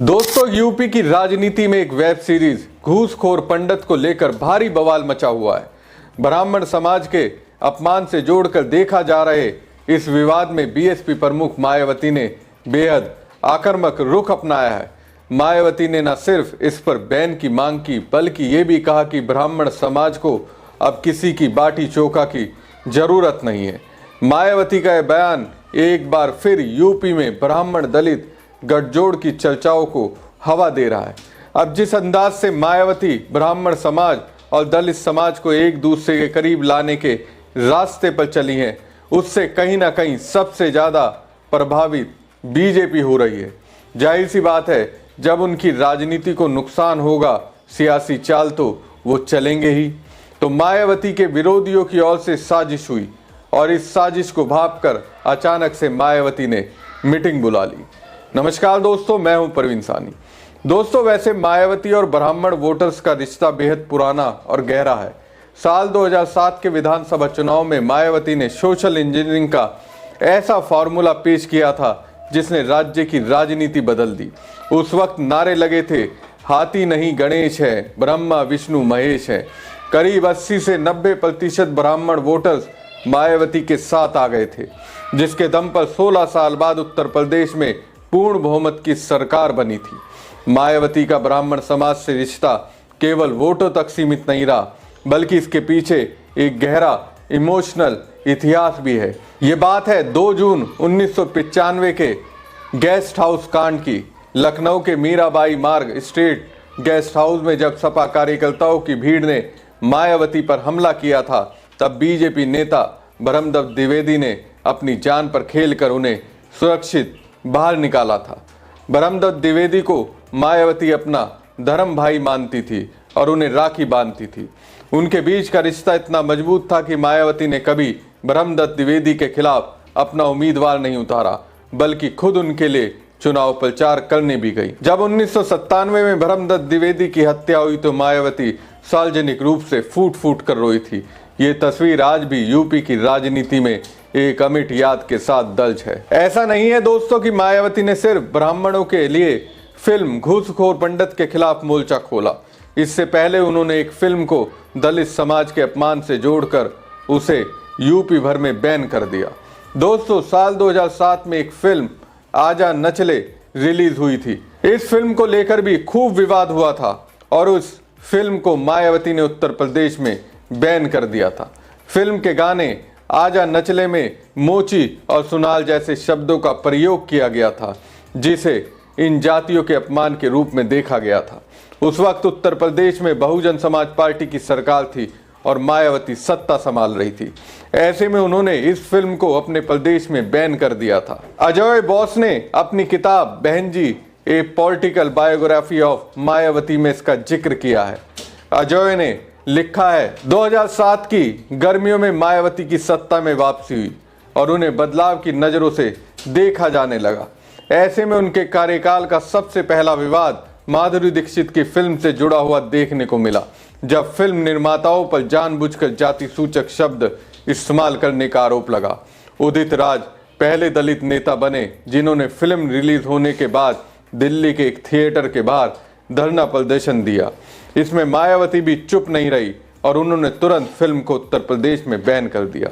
दोस्तों, यूपी की राजनीति में एक वेब सीरीज घूसखोर पंडित को लेकर भारी बवाल मचा हुआ है। ब्राह्मण समाज के अपमान से जोड़कर देखा जा रहे इस विवाद में बीएसपी प्रमुख मायावती ने बेहद आक्रामक रुख अपनाया है। मायावती ने न सिर्फ इस पर बैन की मांग की, बल्कि ये भी कहा कि ब्राह्मण समाज को अब किसी की बाटी चोखा की जरूरत नहीं है। मायावती का यह बयान एक बार फिर यूपी में ब्राह्मण दलित गठजोड़ की चर्चाओं को हवा दे रहा है। अब जिस अंदाज से मायावती ब्राह्मण समाज और दलित समाज को एक दूसरे के करीब लाने के रास्ते पर चली हैं, उससे कहीं ना कहीं सबसे ज़्यादा प्रभावित बीजेपी हो रही है। जाहिर सी बात है, जब उनकी राजनीति को नुकसान होगा, सियासी चाल तो वो चलेंगे ही। तो मायावती के विरोधियों की ओर से साजिश हुई और इस साजिश को भांपकर अचानक से मायावती ने मीटिंग बुला ली। नमस्कार दोस्तों, मैं हूं प्रवीण सानी। दोस्तों, वैसे मायावती और ब्राह्मण वोटर्स का रिश्ता बेहद पुराना और गहरा है। साल 2007 के विधानसभा चुनाव में मायावती ने सोशल इंजीनियरिंग का ऐसा फॉर्मूला पेश किया था जिसने राज्य की राजनीति बदल दी। उस वक्त नारे लगे थे, हाथी नहीं गणेश है, ब्रह्मा विष्णु महेश है। करीब 80 से 90% ब्राह्मण वोटर्स मायावती के साथ आ गए थे, जिसके दम पर 16 साल बाद उत्तर प्रदेश में पूर्ण बहुमत की सरकार बनी थी। मायावती का ब्राह्मण समाज से रिश्ता केवल वोटों तक सीमित नहीं रहा, बल्कि इसके पीछे एक गहरा इमोशनल इतिहास भी है। ये बात है 2 जून 1995 के गेस्ट हाउस कांड की। लखनऊ के मीराबाई मार्ग स्ट्रीट गेस्ट हाउस में जब सपा कार्यकर्ताओं की भीड़ ने मायावती पर हमला किया था, तब बीजेपी नेता ब्रह्मदत्त द्विवेदी ने अपनी जान पर खेलकर उन्हें सुरक्षित बाहर निकाला था। ब्रह्मदत्त द्विवेदी को मायावती अपना धर्म भाई मानती थी और उन्हें राखी बांधती थी। उनके बीच का रिश्ता इतना मजबूत था कि मायावती ने कभी ब्रह्मदत्त द्विवेदी के खिलाफ अपना उम्मीदवार नहीं उतारा, बल्कि खुद उनके लिए चुनाव प्रचार करने भी गई। जब 1997 में ब्रह्मदत्त द्विवेदी की हत्या हुई तो मायावती सार्वजनिक रूप से फूट फूट कर रोई थी। ये तस्वीर आज भी यूपी की राजनीति में एक अमिट याद के साथ दर्ज है। ऐसा नहीं है दोस्तों कि मायावती ने सिर्फ ब्राह्मणों के लिए फिल्म घूसखोर पंडित के खिलाफ मोर्चा खोला। इससे पहले उन्होंने एक फिल्म को दलित समाज के अपमान से जोड़कर उसे यूपी भर में बैन कर दिया। दोस्तों, साल 2007 में एक फिल्म आजा नचले रिलीज हुई थी। इस फिल्म को लेकर भी खूब विवाद हुआ था और उस फिल्म को मायावती ने उत्तर प्रदेश में बैन कर दिया था। फिल्म के गाने आजा नचले में मोची और सुनाल जैसे शब्दों का प्रयोग किया गया था, जिसे इन जातियों के अपमान के रूप में देखा गया था। उस वक्त उत्तर प्रदेश में बहुजन समाज पार्टी की सरकार थी और मायावती सत्ता संभाल रही थी। ऐसे में उन्होंने इस फिल्म को अपने प्रदेश में बैन कर दिया था। अजय बोस ने अपनी किताब बहन जी ए पॉलिटिकल बायोग्राफी ऑफ मायावती में इसका जिक्र किया है। अजय ने लिखा है, 2007 की गर्मियों में मायावती की सत्ता में वापसी हुई और उन्हें बदलाव की नजरों से देखा जाने लगा। ऐसे में उनके कार्यकाल का सबसे पहला विवाद माधुरी दीक्षित की फिल्म से जुड़ा हुआ देखने को मिला, जब फिल्म निर्माताओं पर जानबूझकर जाति सूचक शब्द इस्तेमाल करने का आरोप लगा। उदित राज पहले दलित नेता बने जिन्होंने फिल्म रिलीज होने के बाद दिल्ली के एक थिएटर के बाहर धरना प्रदर्शन दिया। इसमें मायावती भी चुप नहीं रही और उन्होंने तुरंत फिल्म को उत्तर प्रदेश में बैन कर दिया।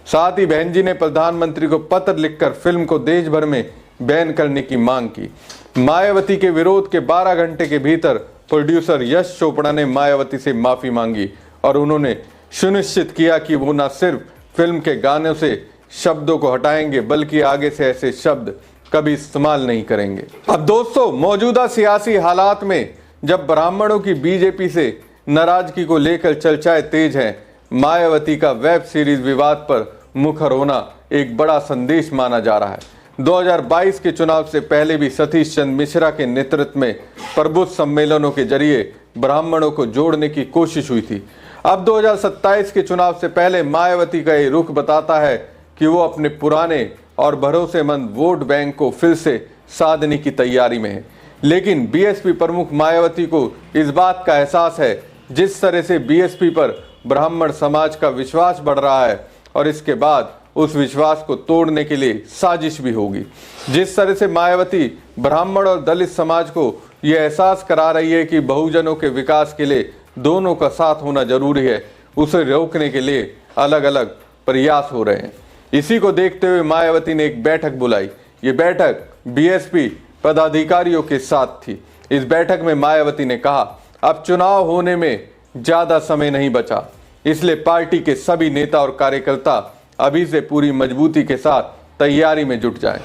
साथ ही बहन जी ने प्रधानमंत्री को पत्र लिखकर फिल्म को देश भर में बैन करने की मांग की। मायावती के विरोध के 12 घंटे के भीतर प्रोड्यूसर यश चोपड़ा ने मायावती से माफी मांगी और उन्होंने सुनिश्चित किया कि वो न सिर्फ फिल्म के गानों से शब्दों को हटाएंगे, बल्कि आगे से ऐसे शब्द कभी इस्तेमाल नहीं करेंगे। अब दोस्तों, मौजूदा सियासी हालात में जब ब्राह्मणों की बीजेपी से नाराजगी को लेकर चर्चाएं तेज हैं, मायावती का वेब सीरीज विवाद पर मुखर होना एक बड़ा संदेश माना जा रहा है। 2022 के चुनाव से पहले भी सतीश चंद्र मिश्रा के नेतृत्व में प्रबुद्ध सम्मेलनों के जरिए ब्राह्मणों को जोड़ने की कोशिश हुई थी। अब 2027 के चुनाव से पहले मायावती का ये रुख बताता है कि वो अपने पुराने और भरोसेमंद वोट बैंक को फिर से साधने की तैयारी में है। लेकिन बीएसपी प्रमुख मायावती को इस बात का एहसास है, जिस तरह से बीएसपी पर ब्राह्मण समाज का विश्वास बढ़ रहा है और इसके बाद उस विश्वास को तोड़ने के लिए साजिश भी होगी। जिस तरह से मायावती ब्राह्मण और दलित समाज को यह एहसास करा रही है कि बहुजनों के विकास के लिए दोनों का साथ होना जरूरी है, उसे रोकने के लिए अलग अलग प्रयास हो रहे हैं। इसी को देखते हुए मायावती ने एक बैठक बुलाई। ये बैठक बीएसपी पदाधिकारियों के साथ थी। इस बैठक में मायावती ने कहा, अब चुनाव होने में ज्यादा समय नहीं बचा, इसलिए पार्टी के सभी नेता और कार्यकर्ता अभी से पूरी मजबूती के साथ तैयारी में जुट जाएं।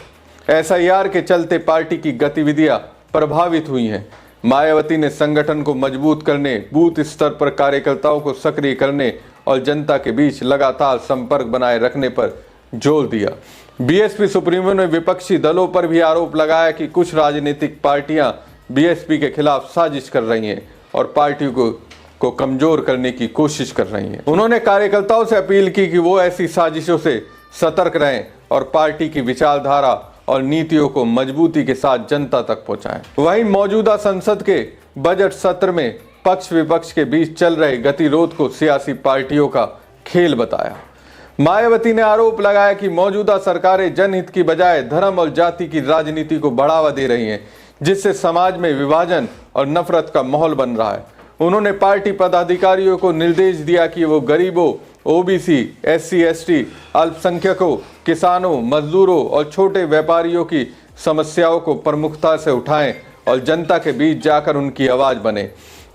एसआईआर के चलते पार्टी की गतिविधियां प्रभावित हुई हैं। मायावती ने संगठन को मजबूत करने, बूथ स्तर पर कार्यकर्ताओं को सक्रिय करने और जनता के बीच लगातार संपर्क बनाए रखने पर जोर दिया। बीएसपी सुप्रीमो ने विपक्षी दलों पर भी आरोप लगाया कि कुछ राजनीतिक पार्टियां बीएसपी के खिलाफ साजिश कर रही हैं और पार्टी को कमजोर करने की कोशिश कर रही हैं। उन्होंने कार्यकर्ताओं से अपील की कि वो ऐसी साजिशों से सतर्क रहें और पार्टी की विचारधारा और नीतियों को मजबूती के साथ जनता तक पहुंचाएं। वहीं मौजूदा संसद के बजट सत्र में पक्ष विपक्ष के बीच चल रहे गतिरोध को सियासी पार्टियों का खेल बताया। मायावती ने आरोप लगाया कि मौजूदा सरकारें जनहित की बजाय धर्म और जाति की राजनीति को बढ़ावा दे रही हैं, जिससे समाज में विभाजन और नफरत का माहौल बन रहा है। उन्होंने पार्टी पदाधिकारियों को निर्देश दिया कि वो गरीबों, ओबीसी, एससी, एसटी, अल्पसंख्यकों, किसानों, मजदूरों और छोटे व्यापारियों की समस्याओं को प्रमुखता से उठाएं और जनता के बीच जाकर उनकी आवाज बने।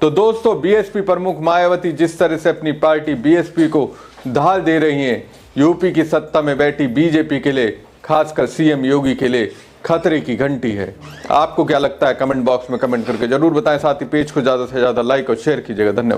तो दोस्तों, बीएसपी प्रमुख मायावती जिस तरह से अपनी पार्टी बीएसपी को ढाल दे रही हैं, यूपी की सत्ता में बैठी बीजेपी के लिए, खासकर सीएम योगी के लिए खतरे की घंटी है। आपको क्या लगता है? कमेंट बॉक्स में कमेंट करके जरूर बताएं। साथ ही पेज को ज्यादा से ज्यादा लाइक और शेयर कीजिएगा। धन्यवाद।